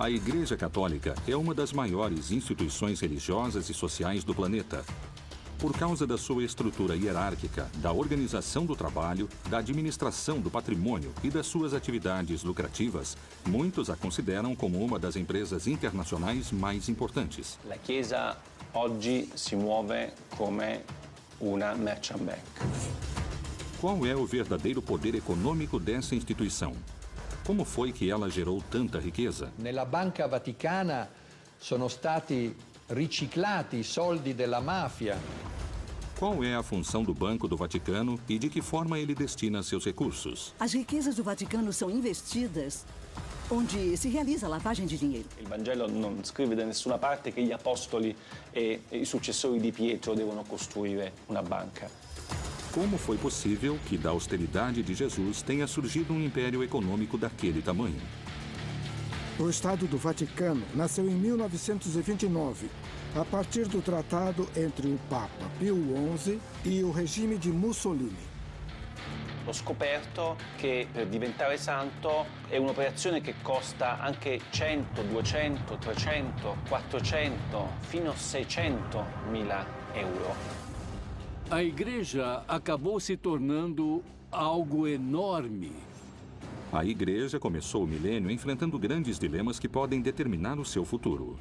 A Igreja Católica é uma das maiores instituições religiosas e sociais do planeta. Por causa da sua estrutura hierárquica, da organização do trabalho, da administração do patrimônio e das suas atividades lucrativas, muitos a consideram como uma das empresas internacionais mais importantes. La Chiesa oggi si muove come una merchant bank. Qual é o verdadeiro poder econômico dessa instituição? Como foi que ela gerou tanta riqueza? Nella Banca Vaticana sono stati riciclati i soldi della mafia. Qual é a função do Banco do Vaticano e de que forma ele destina seus recursos? As riquezas do Vaticano são investidas onde se realiza a lavagem de dinheiro. Il Vangelo non scrive da nessuna parte che gli apostoli e i successori di Pietro devono costruire una banca. Como foi possível que da austeridade de Jesus tenha surgido um império econômico daquele tamanho? O Estado do Vaticano nasceu em 1929, a partir do tratado entre o Papa Pio XI e o regime de Mussolini. Ho scoperto che per diventare santo è un'operazione che costa anche 100, 200, 300, 400, fino a 600 mila euro. A igreja acabou se tornando algo enorme. A igreja começou o milênio enfrentando grandes dilemas que podem determinar o seu futuro.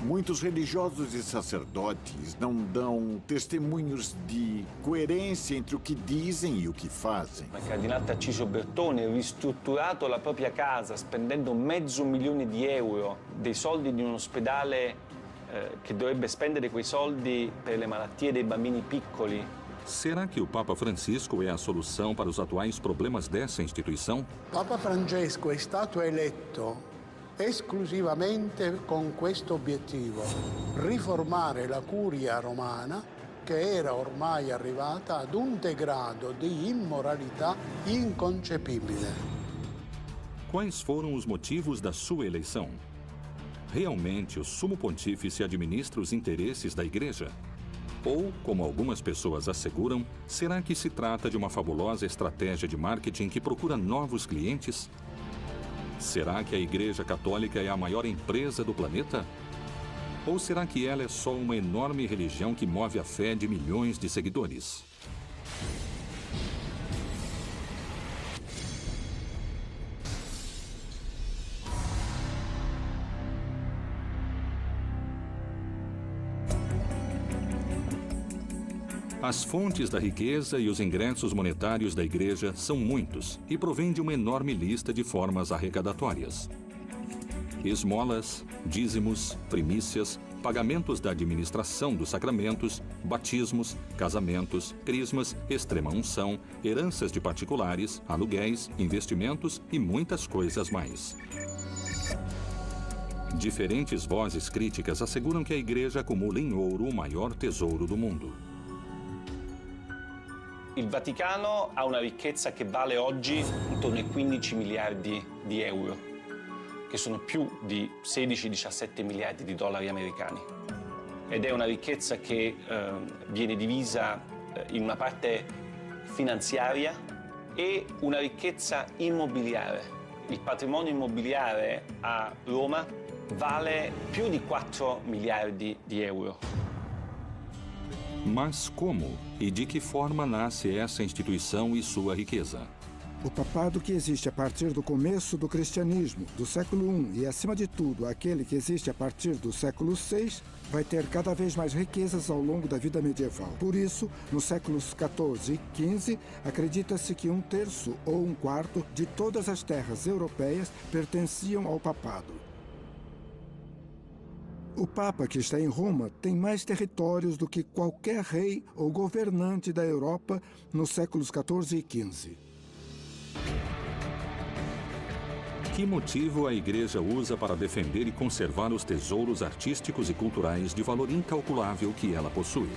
Muitos religiosos e sacerdotes não dão testemunhos de coerência entre o que dizem e o que fazem. Il cardinale Tarcisio Bertone ha ristrutturato la propria casa spendendo $500.000 dei soldi di un ospedale che dovrebbe spendere quei soldi per le malattie dei bambini piccoli. Será que o Papa Francisco é a solução para os atuais problemas dessa instituição? Papa Francesco è stato eletto esclusivamente con questo obiettivo: riformare la curia romana, che era ormai arrivata ad un degrado di immoralità inconcepibile. Quais foram os motivos da sua eleição? Realmente o Sumo Pontífice administra os interesses da Igreja? Ou, como algumas pessoas asseguram, será que se trata de uma fabulosa estratégia de marketing que procura novos clientes? Será que a Igreja Católica é a maior empresa do planeta? Ou será que ela é só uma enorme religião que move a fé de milhões de seguidores? As fontes da riqueza e os ingressos monetários da Igreja são muitos e provêm de uma enorme lista de formas arrecadatórias. Esmolas, dízimos, primícias, pagamentos da administração dos sacramentos, batismos, casamentos, crismas, extrema-unção, heranças de particulares, aluguéis, investimentos e muitas coisas mais. Diferentes vozes críticas asseguram que a Igreja acumula em ouro o maior tesouro do mundo. Il Vaticano ha una ricchezza che vale oggi intorno ai 15 miliardi di euro, che sono più di 16-17 miliardi di dollari americani. Ed è una ricchezza che viene divisa in una parte finanziaria e una ricchezza immobiliare. Il patrimonio immobiliare a Roma vale più di 4 miliardi di euro. Mas como e de que forma nasce essa instituição e sua riqueza? O papado que existe a partir do começo do cristianismo, do século I, e, acima de tudo, aquele que existe a partir do século VI, vai ter cada vez mais riquezas ao longo da vida medieval. Por isso, nos séculos XIV e XV, acredita-se que 1/3 ou 1/4 de todas as terras europeias pertenciam ao papado. O Papa, que está em Roma, tem mais territórios do que qualquer rei ou governante da Europa nos séculos XIV e XV. Que motivo a Igreja usa para defender e conservar os tesouros artísticos e culturais de valor incalculável que ela possui?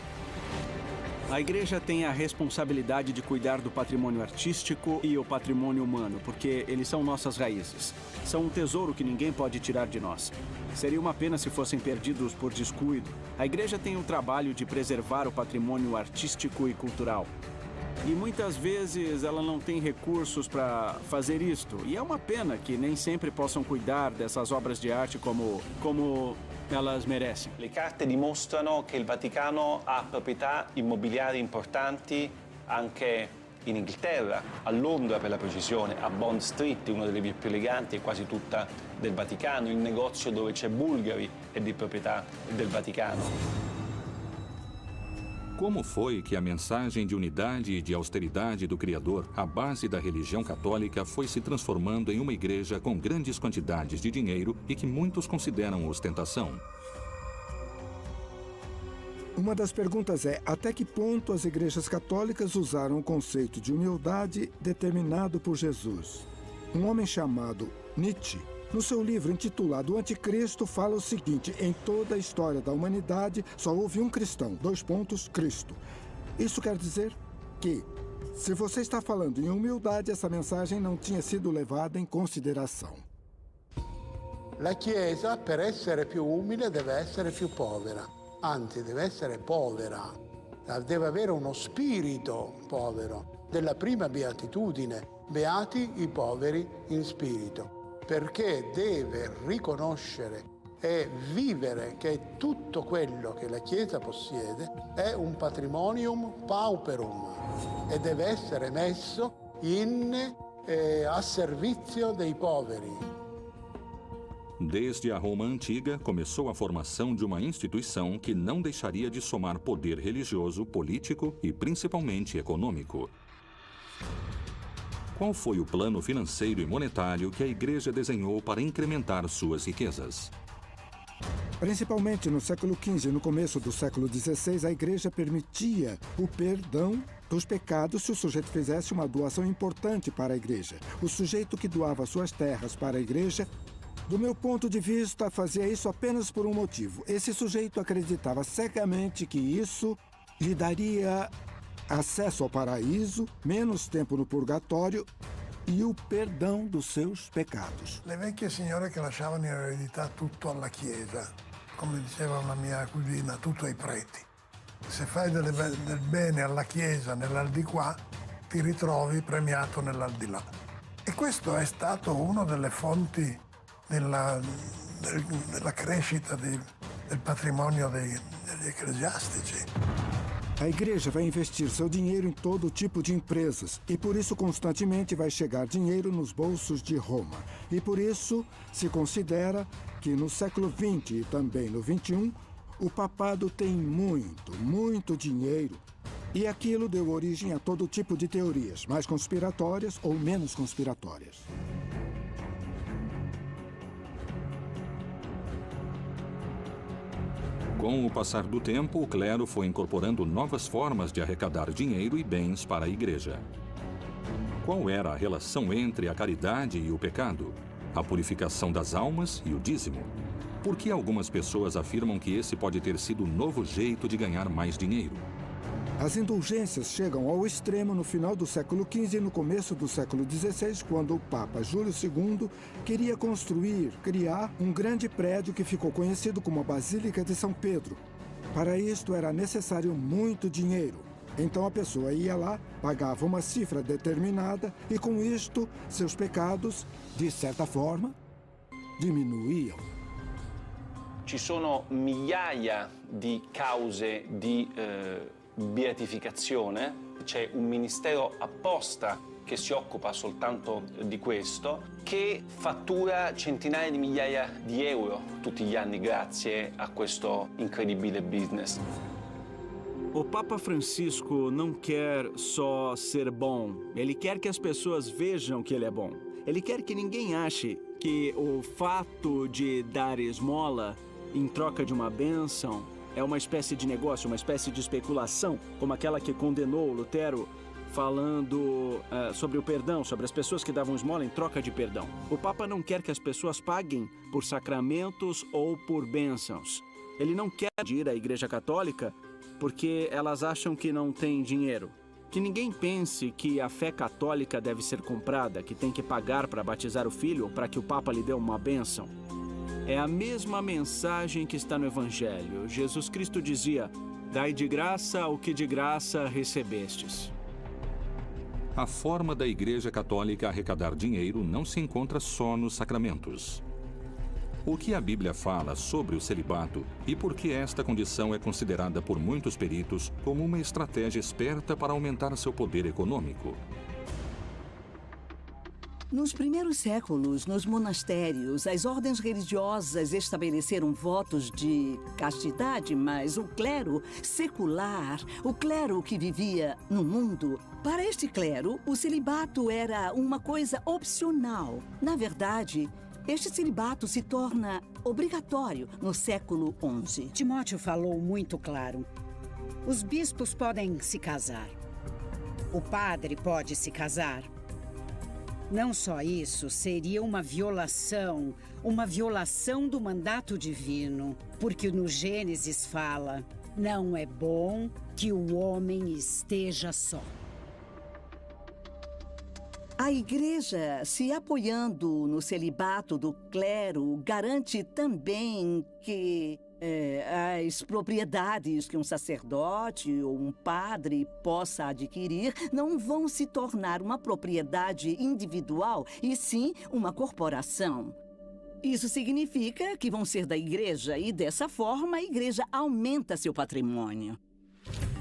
A Igreja tem a responsabilidade de cuidar do patrimônio artístico e o patrimônio humano, porque eles são nossas raízes. São um tesouro que ninguém pode tirar de nós. Seria uma pena se fossem perdidos por descuido. A Igreja tem o trabalho de preservar o patrimônio artístico e cultural. E muitas vezes ela não tem recursos para fazer isto. E é uma pena que nem sempre possam cuidar dessas obras de arte como elas merecem. Le carte dimostrano che il Vaticano ha proprietà immobiliari importanti anche in Inghilterra, a Londra per la precisione, a Bond Street, una delle vie più eleganti, è quasi tutta del Vaticano. Il negozio dove c'è Bulgari è di proprietà del Vaticano. Como foi que a mensagem de unidade e de austeridade do Criador, a base da religião católica, foi se transformando em uma igreja com grandes quantidades de dinheiro e que muitos consideram ostentação? Uma das perguntas é até que ponto as igrejas católicas usaram o conceito de humildade determinado por Jesus. Um homem chamado Nietzsche, no seu livro intitulado O Anticristo, fala o seguinte: em toda a história da humanidade só houve um cristão, Cristo. Isso quer dizer que, se você está falando em humildade, essa mensagem não tinha sido levada em consideração. La Chiesa, per essere più umile, deve essere più povera. Anzi, deve essere povera. Deve avere uno spirito povero. Della prima beatitudine, beati i poveri in spirito. Perché deve riconoscere e vivere che tutto quello che la Chiesa possiede è un patrimonium pauperum e deve essere messo a servizio dei poveri. Desde a Roma antiga, começou a formação de uma instituição que não deixaria de somar poder religioso, político e principalmente econômico. Qual foi o plano financeiro e monetário que a Igreja desenhou para incrementar suas riquezas? Principalmente no século XV e no começo do século XVI, a Igreja permitia o perdão dos pecados se o sujeito fizesse uma doação importante para a Igreja. O sujeito que doava suas terras para a Igreja, do meu ponto de vista, fazia isso apenas por um motivo. Esse sujeito acreditava cegamente que isso lhe daria acesso ao paraíso, menos tempo no purgatório e o perdão dos seus pecados. Le vecchie signore che lasciavano in eredità tutto alla Chiesa, come diceva una mia cugina, tutto ai preti. Se fai del bene alla Chiesa nell'aldilà, ti ritrovi premiato nell'aldilà. E questo è stato una delle fonti della crescita del patrimonio degli ecclesiastici. A Igreja vai investir seu dinheiro em todo tipo de empresas e por isso constantemente vai chegar dinheiro nos bolsos de Roma. E por isso se considera que no século XX e também no XXI, o papado tem muito dinheiro. E aquilo deu origem a todo tipo de teorias, mais conspiratórias ou menos conspiratórias. Com o passar do tempo, o clero foi incorporando novas formas de arrecadar dinheiro e bens para a Igreja. Qual era a relação entre a caridade e o pecado? A purificação das almas e o dízimo? Por que algumas pessoas afirmam que esse pode ter sido o novo jeito de ganhar mais dinheiro? As indulgências chegam ao extremo no final do século XV e no começo do século XVI, quando o Papa Júlio II queria criar um grande prédio que ficou conhecido como a Basílica de São Pedro. Para isto era necessário muito dinheiro. Então a pessoa ia lá, pagava uma cifra determinada e com isto seus pecados, de certa forma, diminuíam. Ci sono migliaia di cause di beatificazione, c'è un ministero apposta che si occupa soltanto di questo, che fattura centinaia di migliaia di euro tutti gli anni grazie a questo incredibile business. O Papa Francisco não quer só ser bom, ele quer que as pessoas vejam que ele é bom. Ele quer que ninguém ache que o fato de dar esmola em troca de uma bênção é uma espécie de negócio, uma espécie de especulação, como aquela que condenou Lutero, falando sobre o perdão, sobre as pessoas que davam esmola em troca de perdão. O Papa não quer que as pessoas paguem por sacramentos ou por bênçãos. Ele não quer ir à Igreja Católica porque elas acham que não tem dinheiro. Que ninguém pense que a fé católica deve ser comprada, que tem que pagar para batizar o filho ou para que o Papa lhe dê uma bênção. É a mesma mensagem que está no Evangelho. Jesus Cristo dizia: dai de graça o que de graça recebestes. a forma da Igreja Católica arrecadar dinheiro não se encontra só nos sacramentos. O que a Bíblia fala sobre o celibato e por que esta condição é considerada por muitos peritos como uma estratégia esperta para aumentar seu poder econômico? Nos primeiros séculos, nos monastérios, as ordens religiosas estabeleceram votos de castidade, mas o clero secular, o clero que vivia no mundo, para este clero, o celibato era uma coisa opcional. Na verdade, este celibato se torna obrigatório no século XI. Timóteo falou muito claro. Os bispos podem se casar. O padre pode se casar. Não só isso, seria uma violação do mandato divino. Porque no Gênesis fala, não é bom que o homem esteja só. A Igreja, se apoiando no celibato do clero, garante também que as propriedades que um sacerdote ou um padre possa adquirir não vão se tornar uma propriedade individual, e sim uma corporação. Isso significa que vão ser da Igreja e, dessa forma, a Igreja aumenta seu patrimônio.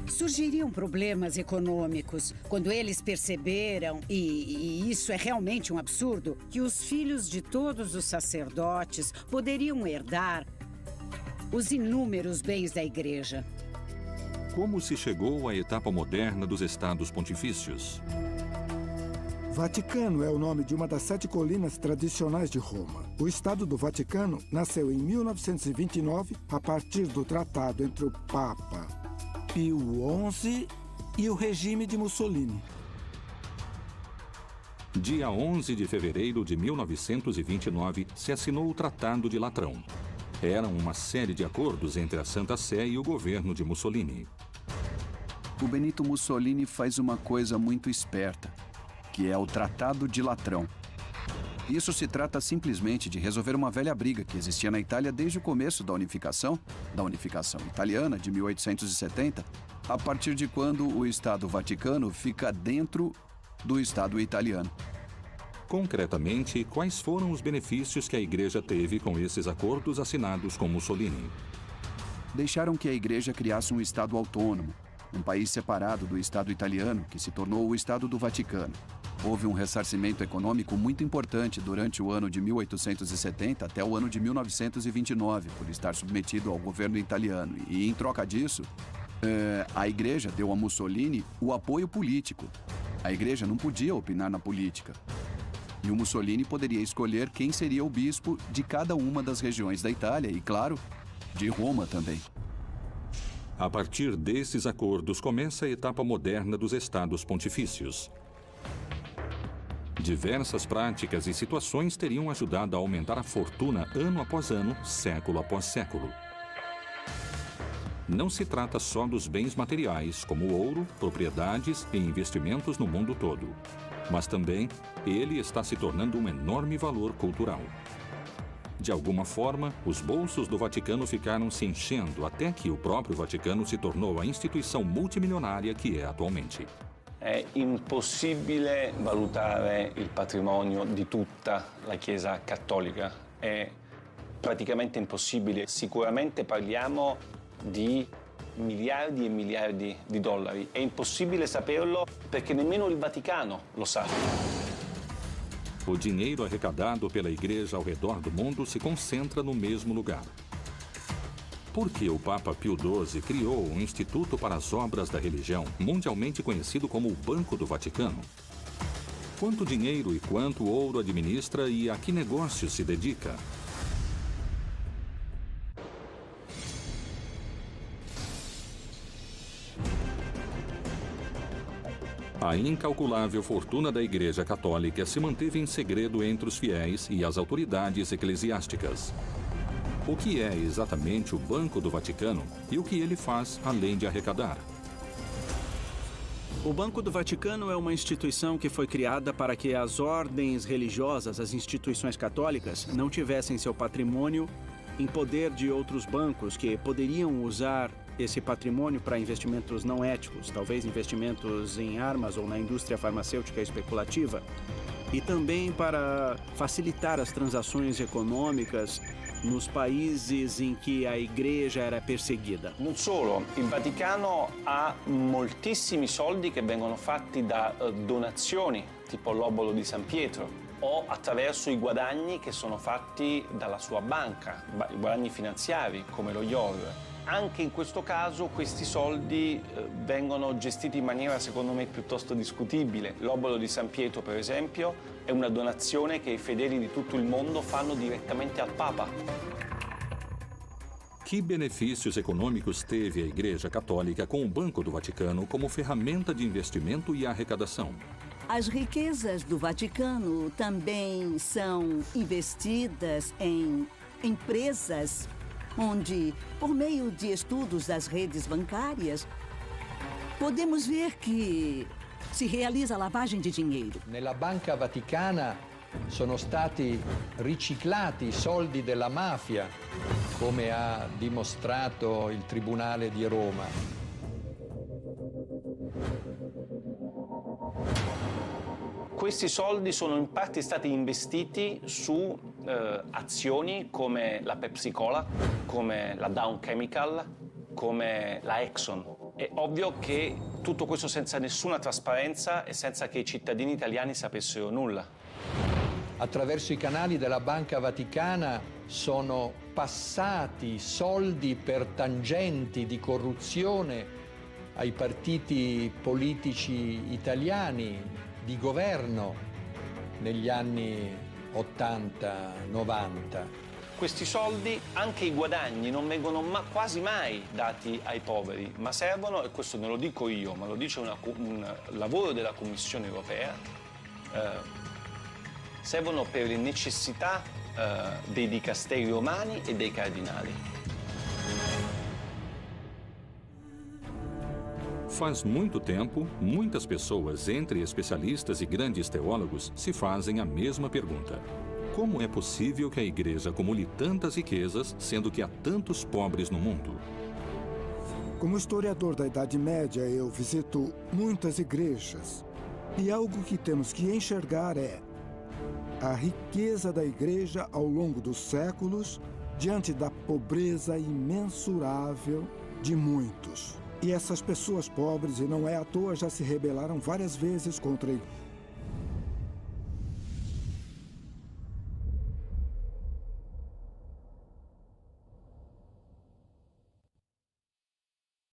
Surgiriam problemas econômicos quando eles perceberam, e isso é realmente um absurdo, que os filhos de todos os sacerdotes poderiam herdar os inúmeros bens da Igreja. Como se chegou à etapa moderna dos Estados Pontifícios? Vaticano é o nome de uma das 7 colinas tradicionais de Roma. O Estado do Vaticano nasceu em 1929 a partir do tratado entre o Papa Pio XI e o regime de Mussolini. Dia 11 de fevereiro de 1929, se assinou o Tratado de Latrão. Eram uma série de acordos entre a Santa Sé e o governo de Mussolini. O Benito Mussolini faz uma coisa muito esperta, que é o Tratado de Latrão. Isso se trata simplesmente de resolver uma velha briga que existia na Itália desde o começo da unificação italiana de 1870, a partir de quando o Estado Vaticano fica dentro do Estado italiano. Concretamente, quais foram os benefícios que a Igreja teve com esses acordos assinados com Mussolini? Deixaram que a Igreja criasse um Estado autônomo, um país separado do Estado italiano, que se tornou o Estado do Vaticano. Houve um ressarcimento econômico muito importante durante o ano de 1870 até o ano de 1929, por estar submetido ao governo italiano. E, em troca disso, a Igreja deu a Mussolini o apoio político. A Igreja não podia opinar na política. E o Mussolini poderia escolher quem seria o bispo de cada uma das regiões da Itália e, claro, de Roma também. A partir desses acordos começa a etapa moderna dos Estados Pontifícios. Diversas práticas e situações teriam ajudado a aumentar a fortuna ano após ano, século após século. Não se trata só dos bens materiais, como ouro, propriedades e investimentos no mundo todo. Mas também, ele está se tornando um enorme valor cultural. De alguma forma, os bolsos do Vaticano ficaram se enchendo até que o próprio Vaticano se tornou a instituição multimilionária que é atualmente. È impossibile valutare il patrimonio di tutta la Chiesa cattolica. È praticamente impossibile. Sicuramente parliamo di miliardi e miliardi di dollari. È impossibile saperlo perché nemmeno il Vaticano lo sa. O dinheiro arrecadado pela Igreja ao redor do mundo se concentra no mesmo lugar. Por que o Papa Pio XII criou um instituto para as obras da religião, mundialmente conhecido como o Banco do Vaticano? Quanto dinheiro e quanto ouro administra e a que negócios se dedica? A incalculável fortuna da Igreja Católica se manteve em segredo entre os fiéis e as autoridades eclesiásticas. O que é exatamente o Banco do Vaticano e o que ele faz além de arrecadar? O Banco do Vaticano é uma instituição que foi criada para que as ordens religiosas, as instituições católicas, não tivessem seu patrimônio em poder de outros bancos que poderiam usar esse patrimônio para investimentos não éticos, talvez investimentos em armas ou na indústria farmacêutica especulativa, e também para facilitar as transações econômicas nos países in cui a Igreja era perseguita. Non solo, il Vaticano ha moltissimi soldi che vengono fatti da donazioni, tipo l'obolo di San Pietro, o attraverso i guadagni che sono fatti dalla sua banca, i guadagni finanziari, come lo IOR. Anche in questo caso questi soldi vengono gestiti in maniera, secondo me, piuttosto discutibile. L'obolo di San Pietro, per esempio, è una donazione che i fedeli di tutto il mondo fanno direttamente al Papa. Que benefícios econômicos teve a Igreja Católica com o Banco do Vaticano como ferramenta de investimento e arrecadação? As riquezas do Vaticano também são investidas em empresas onde, por meio de estudos das redes bancárias, podemos ver que si realizza lavagem di dinheiro. Nella Banca Vaticana sono stati riciclati i soldi della mafia, come ha dimostrato il Tribunale di Roma. Questi soldi sono in parte stati investiti su azioni come la Pepsi Cola, come la Dow Chemical, come la Exxon. È ovvio che tutto questo senza nessuna trasparenza e senza che i cittadini italiani sapessero nulla. Attraverso i canali della Banca Vaticana sono passati soldi per tangenti di corruzione ai partiti politici italiani di governo negli anni 80-90. Questi soldi, anche i guadagni, non vengono quasi mai dati ai poveri, ma servono, e questo non lo dico io, ma lo dice un lavoro della Commissione europea, servono per le necessità dei dicasteri romani e dei cardinali. Faz muito tempo, muitas pessoas, entre especialistas e grandes teólogos, se fazem a mesma pergunta. Como é possível que a Igreja acumule tantas riquezas, sendo que há tantos pobres no mundo? Como historiador da Idade Média, eu visito muitas igrejas. E algo que temos que enxergar é a riqueza da Igreja ao longo dos séculos, diante da pobreza imensurável de muitos. E essas pessoas pobres, e não é à toa, já se rebelaram várias vezes contra a Igreja.